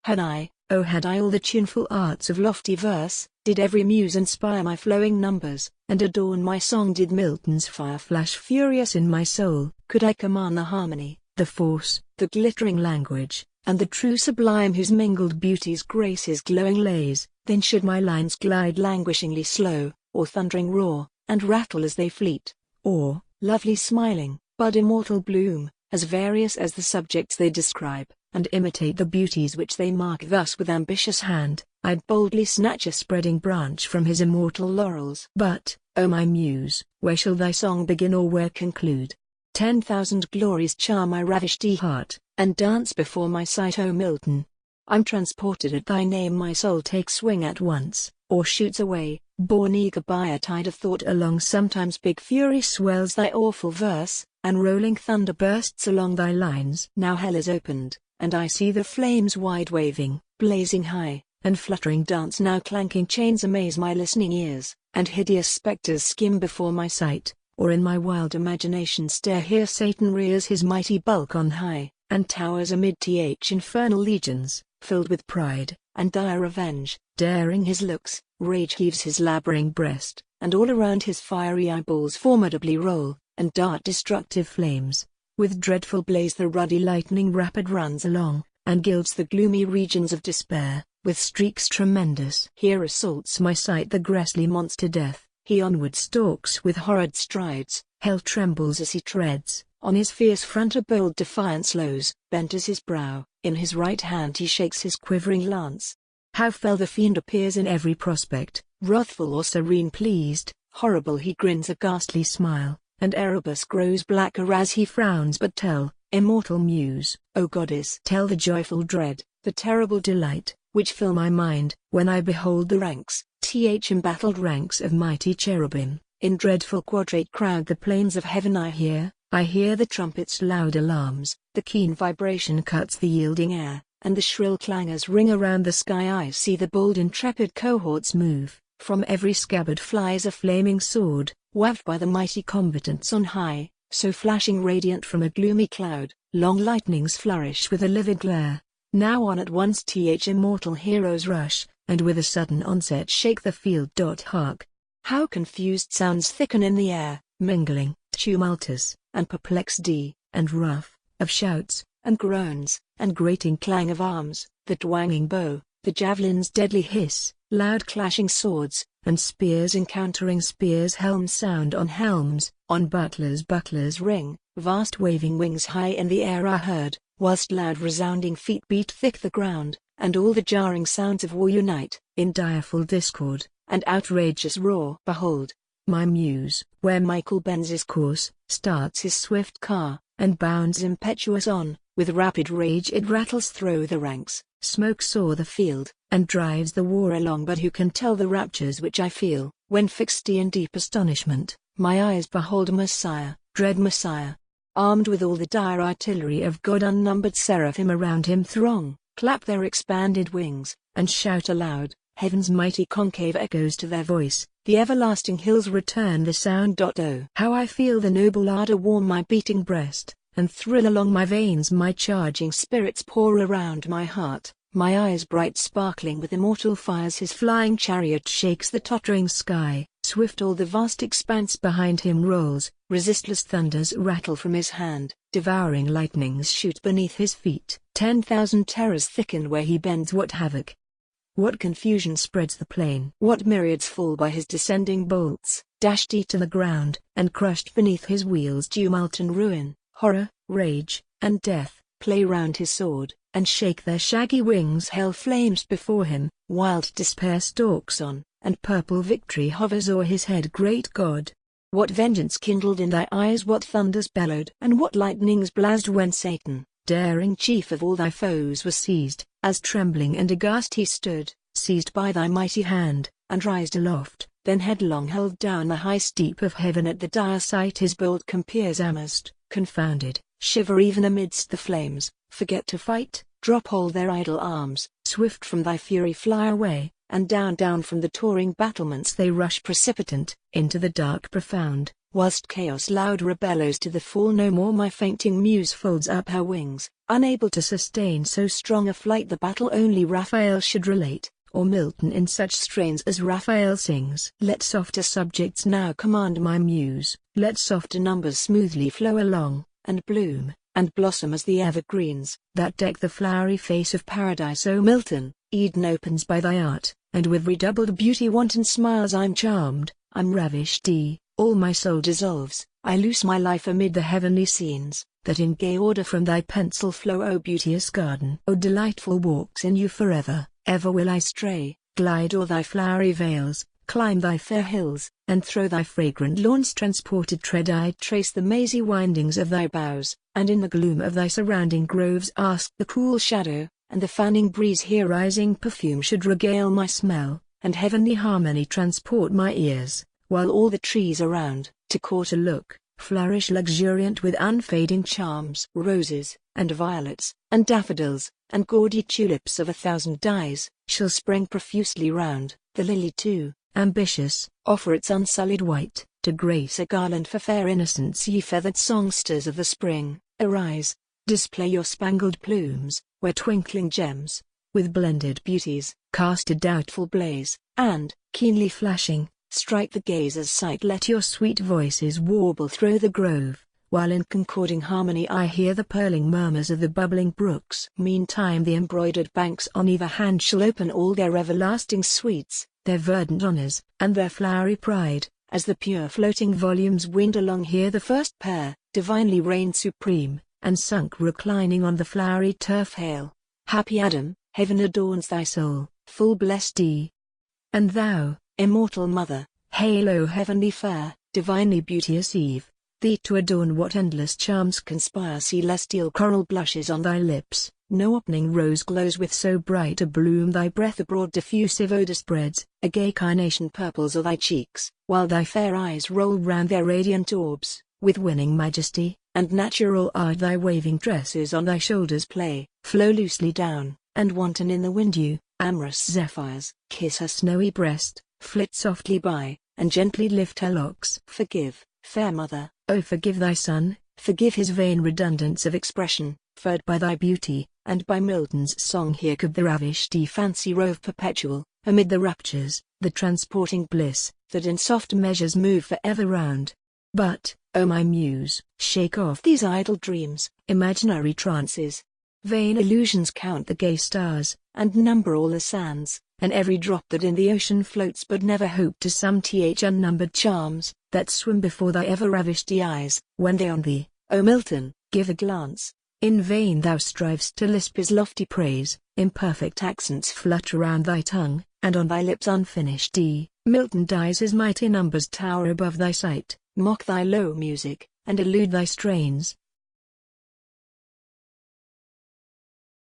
Had I, oh had I all the tuneful arts of lofty verse, did every muse inspire my flowing numbers, and adorn my song, did Milton's fire flash furious in my soul, could I command the harmony, the force, the glittering language, and the true sublime whose mingled beauties grace his glowing lays, then should my lines glide languishingly slow, or thundering roar, and rattle as they fleet, or, lovely smiling, bud immortal bloom, as various as the subjects they describe, and imitate the beauties which they mark. Thus with ambitious hand, I'd boldly snatch a spreading branch from his immortal laurels. But, O my muse, where shall thy song begin or where conclude? 10,000 glories charm my ravished heart, and dance before my sight, O Milton. I'm transported at thy name, my soul takes wing at once, or shoots away, borne eager by a tide of thought along. Sometimes big fury swells thy awful verse, and rolling thunder bursts along thy lines. Now hell is opened, and I see the flames wide waving, blazing high, and fluttering dance. Now clanking chains amaze my listening ears, and hideous spectres skim before my sight, or in my wild imagination stare. Here Satan rears his mighty bulk on high, and towers amid infernal legions, filled with pride, and dire revenge. Daring his looks, rage heaves his laboring breast, and all around his fiery eyeballs formidably roll, and dart destructive flames. With dreadful blaze the ruddy lightning rapid runs along, and gilds the gloomy regions of despair, with streaks tremendous. Here assaults my sight the grisly monster Death, he onward stalks with horrid strides, hell trembles as he treads, on his fierce front a bold defiance lows, bent as his brow, in his right hand he shakes his quivering lance. How fell the fiend appears in every prospect, wrathful or serene, pleased, horrible he grins a ghastly smile, and Erebus grows blacker as he frowns. But tell, immortal muse, O goddess, tell the joyful dread, the terrible delight, which fill my mind, when I behold the ranks, embattled ranks of mighty cherubim, in dreadful quadrate crowd the plains of heaven. I hear the trumpets' loud alarms, the keen vibration cuts the yielding air, and the shrill clangors ring around the sky. I see the bold intrepid cohorts move, from every scabbard flies a flaming sword, waved by the mighty combatants on high, so flashing radiant from a gloomy cloud, long lightnings flourish with a livid glare. Now on at once immortal heroes rush, and with a sudden onset shake the field. Hark! How confused sounds thicken in the air, mingling, tumultuous, and perplexed, and rough, of shouts, and groans, and grating clang of arms, the twanging bow, the javelin's deadly hiss, loud clashing swords, and spears encountering spears. Helms sound on helms, on bucklers ring, vast waving wings high in the air are heard, whilst loud resounding feet beat thick the ground, and all the jarring sounds of war unite, in direful discord, and outrageous roar. Behold, my muse, where Michael bends his course, starts his swift car, and bounds impetuous on, with rapid rage it rattles through the ranks, smoke soar the field, and drives the war along. But who can tell the raptures which I feel, when fixed in deep astonishment, my eyes behold Messiah, dread Messiah, armed with all the dire artillery of God. Unnumbered seraphim around him throng, clap their expanded wings, and shout aloud. Heaven's mighty concave echoes to their voice, the everlasting hills return the sound. Oh, how I feel the noble ardor warm my beating breast, and thrill along my veins. My charging spirits pour around my heart, my eyes bright sparkling with immortal fires. His flying chariot shakes the tottering sky, swift all the vast expanse behind him rolls, resistless thunders rattle from his hand, devouring lightnings shoot beneath his feet. 10,000 terrors thicken where he bends. What havoc! What confusion spreads the plain! What myriads fall by his descending bolts, dashed to the ground, and crushed beneath his wheels! Tumult and ruin, horror, rage, and death, play round his sword, and shake their shaggy wings. Hell flames before him, wild despair stalks on, and purple victory hovers o'er his head. Great God! What vengeance kindled in thy eyes, what thunders bellowed, and what lightnings blazed when Satan, daring chief of all thy foes, was seized, as trembling and aghast he stood, seized by thy mighty hand, and rised aloft, then headlong hurled down the high steep of heaven. At the dire sight his bold compeers amazed, confounded, shiver even amidst the flames, forget to fight, drop all their idle arms, swift from thy fury fly away, and down from the towering battlements they rush precipitant, into the dark profound, whilst chaos loud rebellows to the fall no more. My fainting muse folds up her wings, unable to sustain so strong a flight. The battle only Raphael should relate, or Milton in such strains as Raphael sings. Let softer subjects now command my muse, let softer numbers smoothly flow along, and bloom, and blossom as the evergreens, that deck the flowery face of paradise. O Milton, Eden opens by thy art, and with redoubled beauty wanton smiles. I'm charmed, I'm ravished, all my soul dissolves, I loose my life amid the heavenly scenes, that in gay order from thy pencil flow. O beauteous garden, O delightful walks in you forever, ever will I stray, glide o'er thy flowery vales, climb thy fair hills, and through thy fragrant lawns transported tread. I trace the mazy windings of thy boughs, and in the gloom of thy surrounding groves ask the cool shadow, and the fanning breeze. Here rising perfume should regale my smell, and heavenly harmony transport my ears, while all the trees around, to court a look, flourish luxuriant with unfading charms. Roses, and violets, and daffodils, and gaudy tulips of 1,000 dyes, shall spring profusely round. The lily too, ambitious, offer its unsullied white, to grace a garland for fair innocence. Ye feathered songsters of the spring, arise, display your spangled plumes, where twinkling gems, with blended beauties, cast a doubtful blaze, and, keenly flashing, strike the gazer's sight. Let your sweet voices warble through the grove, while in concording harmony I hear the purling murmurs of the bubbling brooks. Meantime the embroidered banks on either hand shall open all their everlasting sweets, their verdant honors, and their flowery pride, as the pure floating volumes wind along. Here the first pair, divinely reigned supreme, and sunk reclining on the flowery turf. Hail, happy Adam, heaven adorns thy soul, full blessed. And thou, immortal mother, hail, O heavenly fair, divinely beauteous Eve, thee to adorn what endless charms conspire. Celestial coral blushes on thy lips, no opening rose glows with so bright a bloom. Thy breath a broad diffusive odor spreads, a gay carnation purples o'er thy cheeks, while thy fair eyes roll round their radiant orbs, with winning majesty, and natural art. Thy waving tresses on thy shoulders play, flow loosely down, and wanton in the wind dew. Amorous zephyrs kiss her snowy breast, flit softly by, and gently lift her locks. Forgive, fair mother, O forgive thy son, forgive his vain redundance of expression, furred by thy beauty, and by Milton's song. Here could the ravished fancy rove perpetual, amid the raptures, the transporting bliss, that in soft measures move for ever round. But, O my muse, shake off these idle dreams, imaginary trances. Vain illusions, count the gay stars, and number all the sands, and every drop that in the ocean floats, but never hope to sum unnumbered charms, that swim before thy ever-ravished eyes, when they on thee, O Milton, give a glance. In vain thou strivest to lisp his lofty praise, imperfect accents flutter round thy tongue, and on thy lips unfinished. Milton dies, his mighty numbers tower above thy sight, mock thy low music, and elude thy strains,